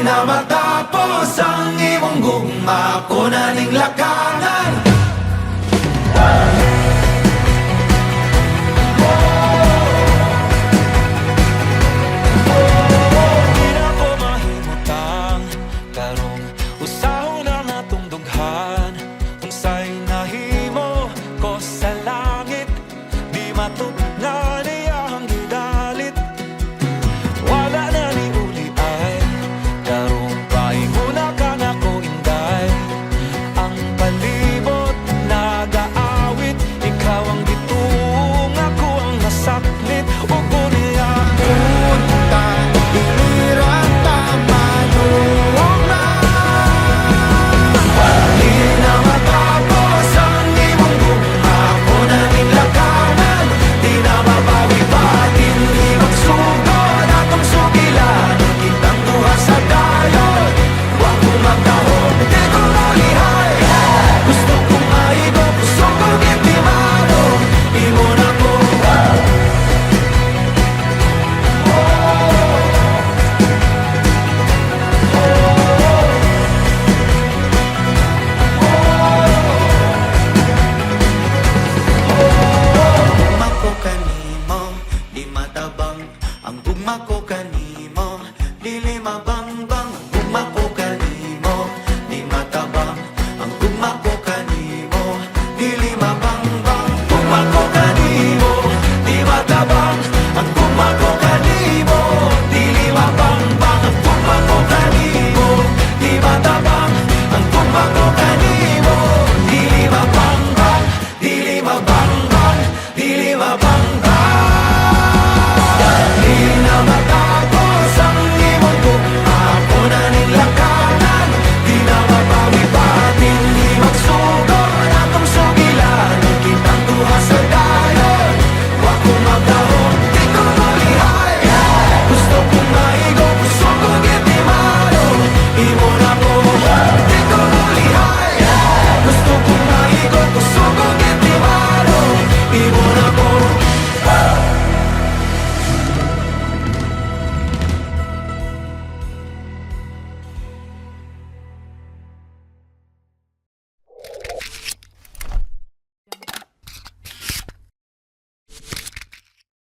na matapos ang imong gugma, ko na ning lakangan. Di na ko mahimutang karong usahon na natong dughan. Unsay nahimo ko sa langit, di matugna niya ang gidalit. Wala na ni uli ay karong painguna ka na ko inday. Ang palibot nagaawit, ikaw ang gitung, ako ang nasaklit. O kunya Untang iliran tamanuong na, di na matapos ang imong gugma, ko na ning lakangan. Di na mabawi pa din imong sugod, atong sugilan kitang duha sa dayon. Huwag kong magdahon, di ko malihay. Gusto kong maigo, gusto kong itimado, imo na ko. Gugma ko kanimo, di matabang. Ang gugma ko kanimo, dili mabangbang. Ang gugma ko kanimo,